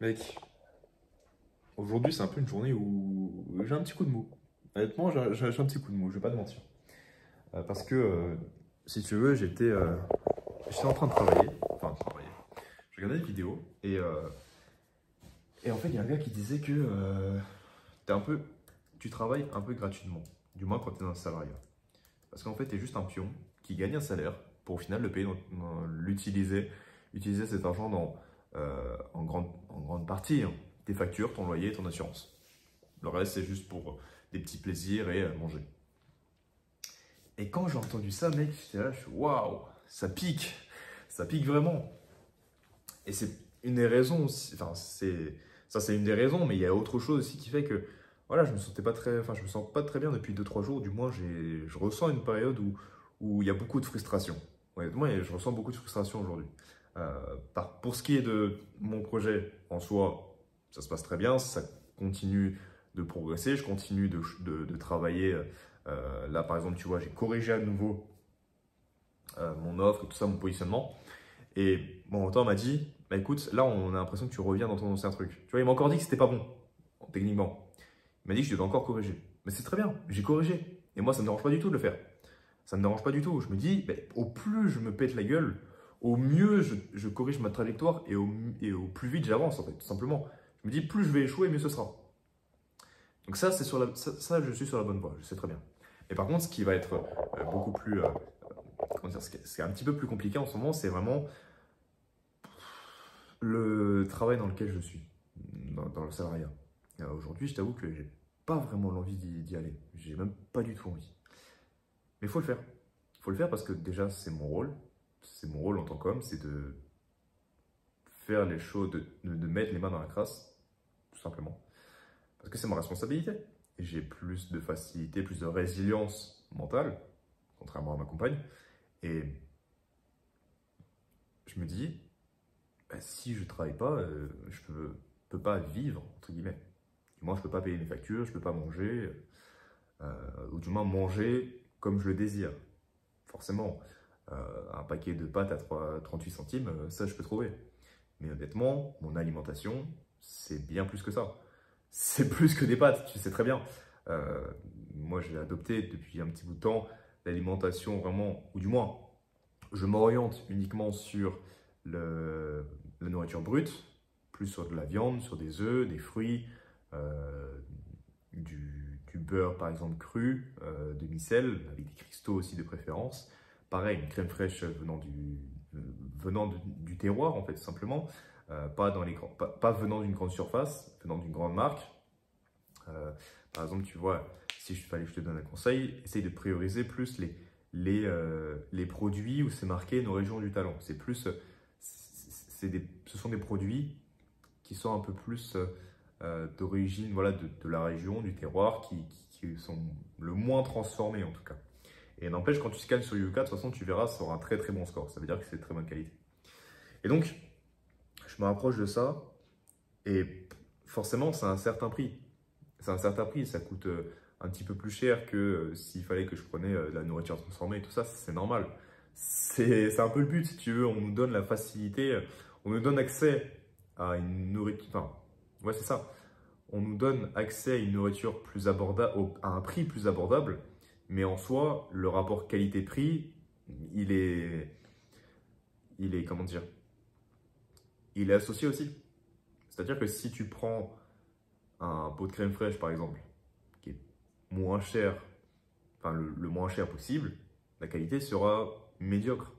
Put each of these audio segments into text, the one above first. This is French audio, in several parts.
Mec, aujourd'hui c'est un peu une journée où j'ai un petit coup de mou. Honnêtement, j'ai un petit coup de mou, je vais pas te mentir. Parce que, si tu veux, j'étais en train de travailler. Enfin, travailler. Je regardais des vidéos et en fait, il y a un gars qui disait que t'es un peu, tu travailles un peu gratuitement. Du moins quand tu es dans le salariat. Parce qu'en fait, tu es juste un pion qui gagne un salaire pour au final le payer, utiliser cet argent en grande partie, hein, tes factures, ton loyer, ton assurance. Le reste, c'est juste pour des petits plaisirs et manger. Et quand j'ai entendu ça, mec, j'étais là, je suis waouh, ça pique vraiment. Et c'est une des raisons aussi, enfin, c'est une des raisons, mais il y a autre chose aussi qui fait que, voilà, je me sens pas très bien depuis 2 3 jours, du moins, je ressens une période où il y a beaucoup de frustration. Honnêtement, je ressens beaucoup de frustration aujourd'hui. Pour ce qui est de mon projet en soi, ça se passe très bien, ça continue de progresser, je continue de travailler. Là, par exemple, tu vois, j'ai corrigé à nouveau mon offre et tout ça, mon positionnement. Et mon mentor m'a dit, bah écoute, là, on a l'impression que tu reviens dans ton ancien truc. Tu vois, il m'a encore dit que c'était pas bon, techniquement. Il m'a dit que je devais encore corriger. Mais c'est très bien, j'ai corrigé. Et moi, ça ne me dérange pas du tout de le faire. Ça ne me dérange pas du tout. Je me dis, bah, au plus je me pète la gueule, au mieux je corrige ma trajectoire et au plus vite j'avance, en fait, tout simplement. Je me dis, plus je vais échouer, mieux ce sera. Donc ça, je suis sur la bonne voie, je sais très bien. Et par contre, ce qui va être beaucoup plus, comment dire, ce qui est un petit peu plus compliqué en ce moment, c'est vraiment le travail dans lequel je suis, dans le salariat. Aujourd'hui, je t'avoue que j'ai pas vraiment l'envie d'y aller. J'ai même pas du tout envie. Mais il faut le faire. Il faut le faire parce que déjà, c'est mon rôle. C'est mon rôle en tant qu'homme, c'est de faire les choses, de mettre les mains dans la crasse, tout simplement. Parce que c'est ma responsabilité. Et j'ai plus de facilité, plus de résilience mentale, contrairement à ma compagne. Et je me dis, bah, si je ne travaille pas, je peux pas vivre, entre guillemets. Du moins, je ne peux pas payer mes factures, je ne peux pas manger, ou du moins manger comme je le désire. Forcément, un paquet de pâtes à 38 centimes, ça je peux trouver. Mais honnêtement, mon alimentation, c'est bien plus que ça. C'est plus que des pâtes, tu sais très bien. Euh, Moi, j'ai adopté depuis un petit bout de temps l'alimentation vraiment, ou du moins, je m'oriente uniquement sur la nourriture brute, plus sur de la viande, sur des œufs, des fruits, euh, du beurre par exemple cru, demi-sel, avec des cristaux aussi de préférence. Pareil, une crème fraîche venant du terroir en fait, tout simplement. Pas venant d'une grande surface, venant d'une grande marque. Euh, Par exemple, tu vois, si je fallait que je te donne un conseil, essaye de prioriser plus les produits où c'est marqué nos régions du talent. C'est plus, ce sont des produits qui sont un peu plus d'origine, voilà, de la région, du terroir, qui sont le moins transformés en tout cas. Et n'empêche, quand tu scannes sur Yuka, de toute façon, tu verras, ça aura un très très bon score. Ça veut dire que c'est de très bonne qualité. Et donc, je me rapproche de ça, et forcément, c'est un certain prix. C'est un certain prix, ça coûte un petit peu plus cher que s'il fallait que je prenais de la nourriture transformée et tout ça, c'est normal. C'est un peu le but, si tu veux, on nous donne la facilité, on nous donne accès à une nourriture, enfin, ouais c'est ça, on nous donne accès à une nourriture plus abordable, à un prix plus abordable, mais en soi, le rapport qualité-prix, il est, comment dire, il est associé aussi. C'est-à-dire que si tu prends un pot de crème fraîche, par exemple, qui est moins cher, enfin le moins cher possible, la qualité sera médiocre.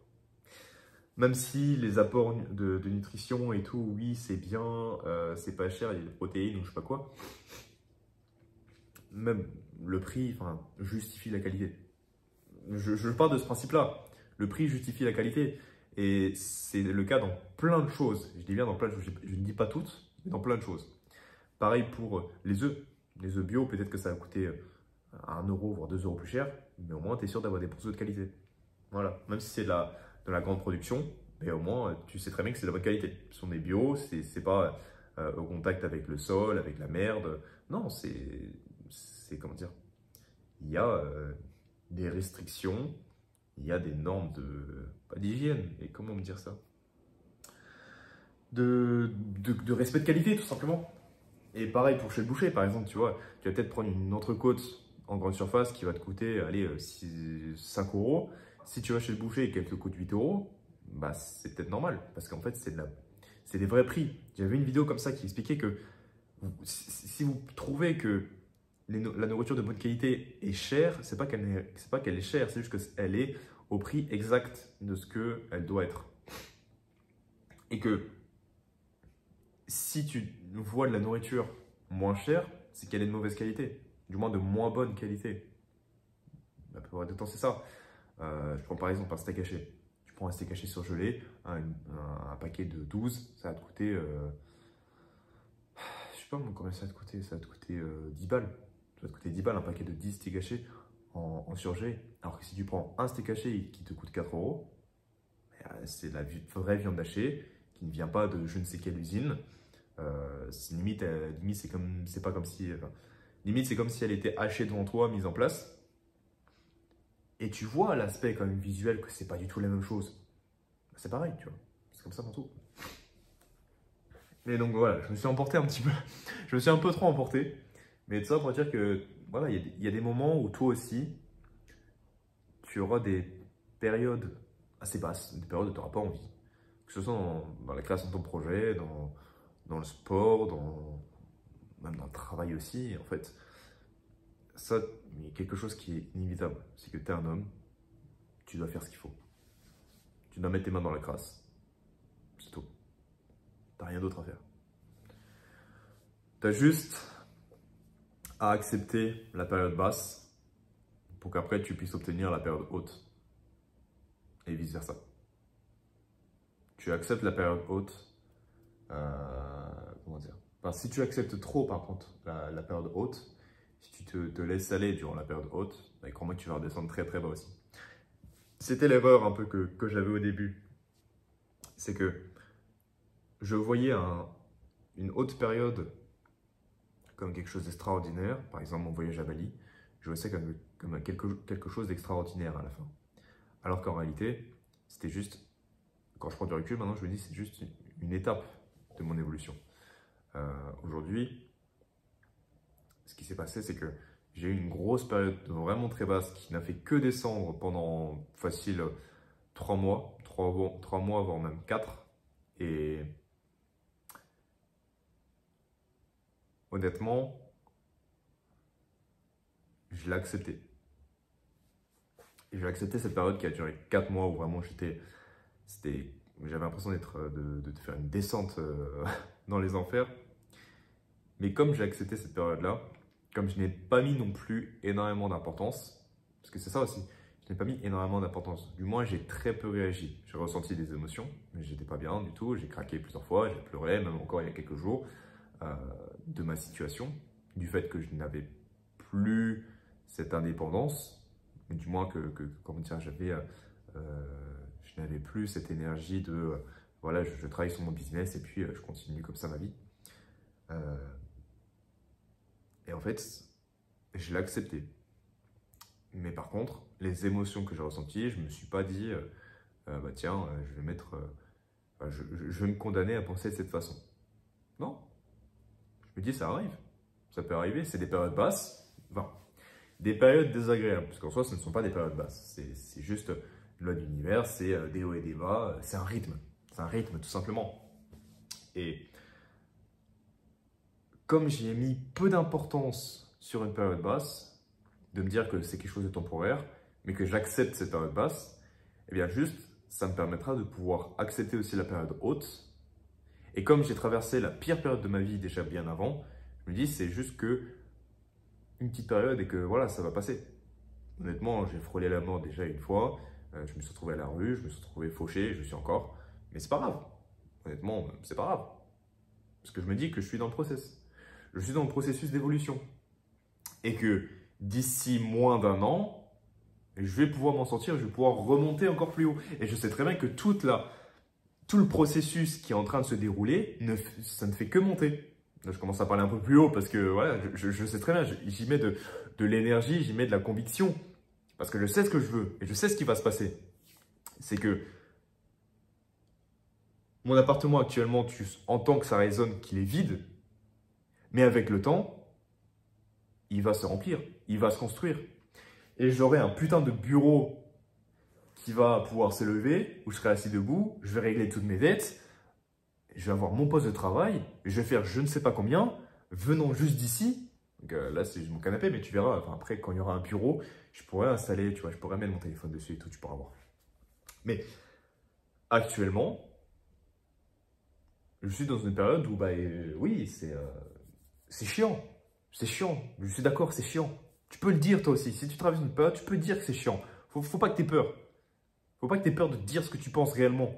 Même si les apports de nutrition et tout, oui, c'est bien, c'est pas cher, il y a des protéines ou je sais pas quoi, même le prix, enfin, justifie la qualité. Je pars de ce principe-là. Le prix justifie la qualité. Et c'est le cas dans plein de choses. Je dis bien dans plein de choses. Je ne dis pas toutes, mais dans plein de choses. Pareil pour les œufs. Les œufs bio, peut-être que ça va coûter 1 euro, voire 2 € plus cher, mais au moins tu es sûr d'avoir des œufs de qualité. Voilà. Même si c'est de la grande production, mais au moins tu sais très bien que c'est de la bonne qualité. Ce sont des bio, c'est pas au contact avec le sol, avec la merde. Non, comment dire, il y a des restrictions, il y a des normes pas d'hygiène, et comment me dire ça? de respect de qualité, tout simplement. Et pareil pour chez le boucher, par exemple, tu vois, tu vas peut-être prendre une entrecôte en grande surface qui va te coûter, allez, 5 euros. Si tu vas chez le boucher et qu'elle te coûte 8 euros, bah, c'est peut-être normal, parce qu'en fait, c'est des vrais prix. J'avais une vidéo comme ça qui expliquait que si vous trouvez que la nourriture de bonne qualité est chère, c'est pas qu'elle est chère, c'est juste qu'elle est au prix exact de ce qu'elle doit être. Et que si tu vois de la nourriture moins chère, c'est qu'elle est de mauvaise qualité, du moins de moins bonne qualité. La plupart du temps, c'est ça. Je prends par exemple un steak haché. Tu prends un steak haché surgelé, un paquet de 12, ça va te coûter, je sais pas combien ça va te coûter, ça va te coûter 10 balles. Ça va te coûter 10 balles un paquet de 10 steak hachés en surgelé. Alors que si tu prends un steak haché qui te coûte 4 euros, c'est la vraie viande hachée qui ne vient pas de je ne sais quelle usine. Limite c'est pas comme si, limite c'est comme si elle était hachée devant toi, mise en place. Et tu vois l'aspect quand même visuel que c'est pas du tout la même chose. C'est pareil, tu vois. C'est comme ça dans tout. Mais donc voilà, je me suis emporté un petit peu. Je me suis un peu trop emporté. Mais tout ça pour dire que voilà, il y a des moments où toi aussi, tu auras des périodes assez basses, des périodes où tu n'auras pas envie. Que ce soit dans la création de ton projet, dans le sport, même dans le travail aussi. En fait, ça, il y a quelque chose qui est inévitable. C'est que tu es un homme, tu dois faire ce qu'il faut. Tu dois mettre tes mains dans la crasse. C'est tout. T'as rien d'autre à faire. T'as juste à accepter la période basse pour qu'après tu puisses obtenir la période haute. Et vice versa. Tu acceptes la période haute. Comment dire? Enfin, si tu acceptes trop par contre la période haute, si tu te laisses aller durant la période haute, bah, crois-moi que tu vas redescendre très très bas aussi. C'était l'erreur un peu que j'avais au début. C'est que je voyais une haute période comme quelque chose d'extraordinaire. Par exemple, mon voyage à Bali, je voyais ça comme quelque chose d'extraordinaire à la fin. Alors qu'en réalité, c'était juste, quand je prends du recul, maintenant je me dis c'est juste une étape de mon évolution. Aujourd'hui, ce qui s'est passé, c'est que j'ai eu une grosse période vraiment très basse qui n'a fait que descendre pendant facile 3 mois, 3 mois, voire même 4. Et honnêtement, je l'ai accepté. Et j'ai accepté cette période qui a duré 4 mois où vraiment j'avais l'impression de faire une descente dans les enfers. Mais comme j'ai accepté cette période-là, comme je n'ai pas mis non plus énormément d'importance, parce que c'est ça aussi, je n'ai pas mis énormément d'importance. Du moins, j'ai très peu réagi. J'ai ressenti des émotions, mais j'étais pas bien du tout. J'ai craqué plusieurs fois, j'ai pleuré, même encore il y a quelques jours, de ma situation, du fait que je n'avais plus cette indépendance, du moins comment dire, je n'avais plus cette énergie de, voilà, je travaille sur mon business et puis je continue comme ça ma vie. Et en fait, je l'ai accepté. Mais par contre, les émotions que j'ai ressenties, je ne me suis pas dit, bah tiens, je vais je vais me condamner à penser de cette façon. Non. Je me dis, ça arrive. Ça peut arriver. C'est des périodes basses. Enfin, des périodes désagréables. Parce qu'en soi, ce ne sont pas des périodes basses. C'est juste loi de l'univers, c'est des hauts et des bas. C'est un rythme. C'est un rythme, tout simplement. Et comme j'y ai mis peu d'importance sur une période basse, de me dire que c'est quelque chose de temporaire, mais que j'accepte cette période basse, eh bien juste, ça me permettra de pouvoir accepter aussi la période haute. Et comme j'ai traversé la pire période de ma vie déjà bien avant, je me dis c'est juste que une petite période et que voilà, ça va passer. Honnêtement, j'ai frôlé la mort déjà une fois, je me suis retrouvé à la rue, je me suis retrouvé fauché, je suis encore, mais c'est pas grave. Honnêtement, c'est pas grave. Parce que je me dis que je suis dans le process. Je suis dans le processus d'évolution. Et que d'ici moins d'1 an, je vais pouvoir m'en sortir, je vais pouvoir remonter encore plus haut. Et je sais très bien que tout le processus qui est en train de se dérouler, ça ne fait que monter. Là, je commence à parler un peu plus haut parce que voilà, je sais très bien, j'y mets de l'énergie, j'y mets de la conviction. Parce que je sais ce que je veux et je sais ce qui va se passer. C'est que Mon appartement actuellement, tu entends que ça résonne, qu'il est vide, mais avec le temps, il va se remplir, il va se construire. Et j'aurai un putain de bureau qui va pouvoir s'élever, où je serai assis debout, je vais régler toutes mes dettes, je vais avoir mon poste de travail, je vais faire je ne sais pas combien, venant juste d'ici. Donc là, c'est juste mon canapé, mais tu verras, enfin, après, quand il y aura un bureau, je pourrais installer, tu vois, je pourrais mettre mon téléphone dessus et tout, tu pourras voir. Mais actuellement, je suis dans une période où, bah, oui, c'est chiant. C'est chiant. Je suis d'accord, c'est chiant. Tu peux le dire toi aussi. Si tu traverses une période, tu peux dire que c'est chiant. Faut pas que tu aies peur. Faut pas que tu aies peur de dire ce que tu penses réellement.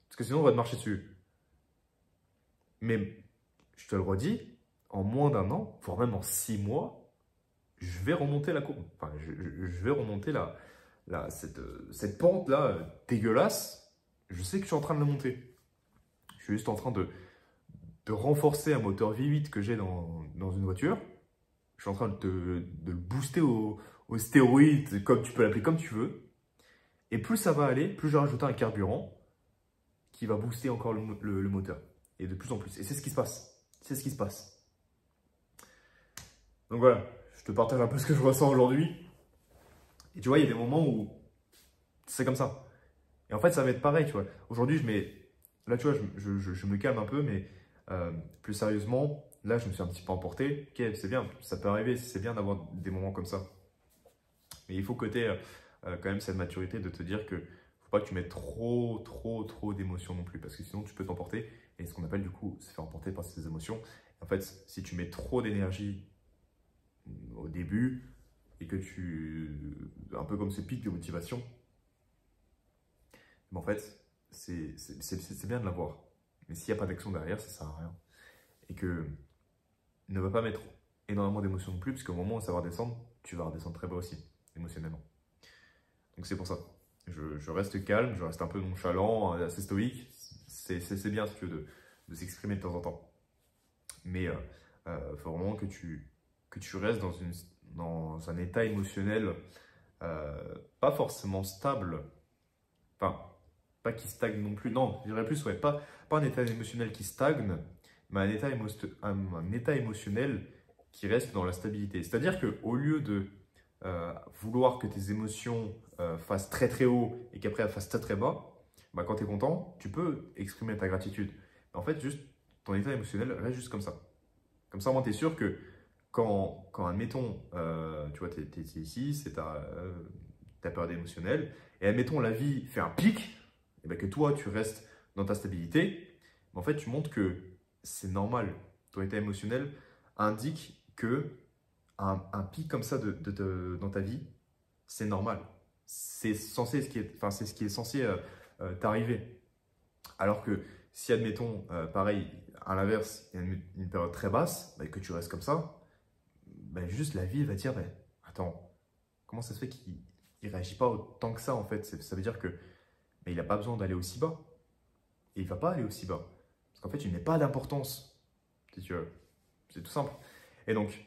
Parce que sinon, on va te marcher dessus. Mais, je te le redis, en moins d'un an, voire même en 6 mois, je vais remonter la courbe. Enfin, je vais remonter cette pente-là dégueulasse. Je sais que je suis en train de la monter. Je suis juste en train de renforcer un moteur V8 que j'ai dans une voiture. Je suis en train de le booster au stéroïde, comme tu peux l'appeler comme tu veux. Et plus ça va aller, plus je vais rajouter un carburant qui va booster encore le moteur. Et de plus en plus. Et c'est ce qui se passe. C'est ce qui se passe. Donc voilà, je te partage un peu ce que je ressens aujourd'hui. Et tu vois, il y a des moments où c'est comme ça. Et en fait, ça va être pareil, tu vois. Aujourd'hui, là, tu vois, je me calme un peu, mais plus sérieusement, là, je me suis un petit peu emporté. Ok, c'est bien, ça peut arriver, c'est bien d'avoir des moments comme ça. Mais il faut que tu aies quand même cette maturité de te dire que faut pas que tu mettes trop d'émotions non plus, parce que sinon, tu peux t'emporter. Et ce qu'on appelle du coup, se faire emporter par ces émotions. En fait, si tu mets trop d'énergie au début et que un peu comme ce pic de motivation, mais en fait, c'est bien de l'avoir. Mais s'il n'y a pas d'action derrière, ça ne sert à rien. Et que ne va pas mettre énormément d'émotions non plus, parce qu'au moment où ça va redescendre, tu vas redescendre très bas aussi, émotionnellement. Donc c'est pour ça. Je reste calme, je reste un peu nonchalant, assez stoïque. C'est bien, si tu veux, de s'exprimer de temps en temps. Mais il faut vraiment que tu restes dans un état émotionnel pas forcément stable. Enfin, pas qui stagne non plus. Non, je dirais plus, ouais, pas un état émotionnel qui stagne, mais un état émotionnel qui reste dans la stabilité. C'est-à-dire qu'au lieu de vouloir que tes émotions fassent très haut et qu'après elles fassent très bas, bah, quand tu es content, tu peux exprimer ta gratitude. En fait, juste ton état émotionnel reste juste comme ça. Comme ça, au moins, tu es sûr que quand admettons, tu vois, tu es ici, c'est ta période émotionnelle, et admettons, la vie fait un pic, et bien que toi, tu restes dans ta stabilité, mais en fait, tu montres que c'est normal. Ton état émotionnel indique que un pic comme ça dans ta vie, c'est normal. C'est censé, c'est ce qui est censé t'arriver. Alors que si, admettons, pareil, à l'inverse, il y a une période très basse, bah, que tu restes comme ça, bah, juste la vie va dire, bah, attends, comment ça se fait qu'il ne réagit pas autant que ça en fait? Ça veut dire que mais il n'a pas besoin d'aller aussi bas. Et il ne va pas aller aussi bas. Parce qu'en fait, il met pas d'importance, si tu veux. C'est tout simple. Et donc,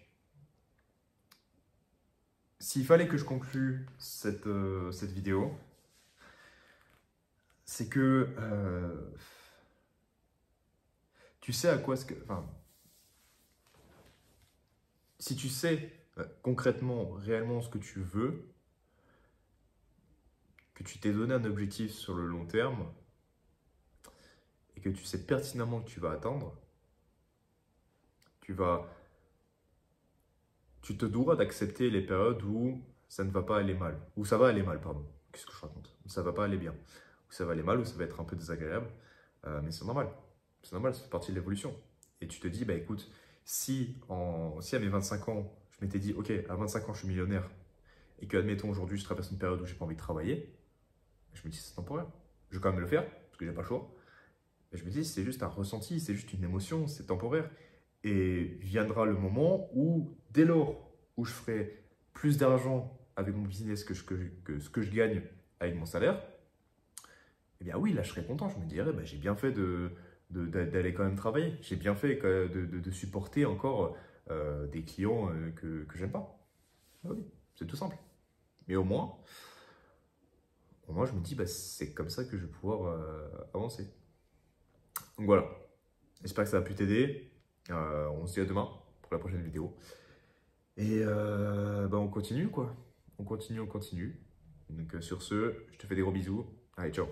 s'il fallait que je conclue cette vidéo, c'est que tu sais à quoi enfin, si tu sais concrètement, réellement ce que tu veux, que tu t'es donné un objectif sur le long terme et que tu sais pertinemment que tu vas atteindre, tu te dois d'accepter les périodes où ça ne va pas aller mal, où ça va aller mal, pardon. Qu'est-ce que je raconte? Où ça va pas aller bien, où ça va aller mal, où ça va être un peu désagréable, mais c'est normal. C'est normal, ça fait partie de l'évolution. Et tu te dis, bah écoute, si à mes 25 ans, je m'étais dit, ok, à 25 ans, je suis millionnaire, et que, admettons, aujourd'hui, je traverse une période où j'ai pas envie de travailler, je me dis, c'est temporaire. Je vais quand même le faire, parce que j'ai pas le choix. Et je me dis, c'est juste un ressenti, c'est juste une émotion, c'est temporaire. Et viendra le moment où, dès lors où je ferai plus d'argent avec mon business que ce que je gagne avec mon salaire, eh bien oui, là, je serai content. Je me dirais, bah, j'ai bien fait d'aller quand même travailler. J'ai bien fait de supporter encore des clients que j'aime pas. Ah oui, c'est tout simple. Mais au moins, je me dis, bah, c'est comme ça que je vais pouvoir avancer. Donc voilà, j'espère que ça a pu t'aider. On se dit à demain pour la prochaine vidéo. Et on continue quoi. On continue. Donc sur ce, je te fais des gros bisous. Allez, ciao.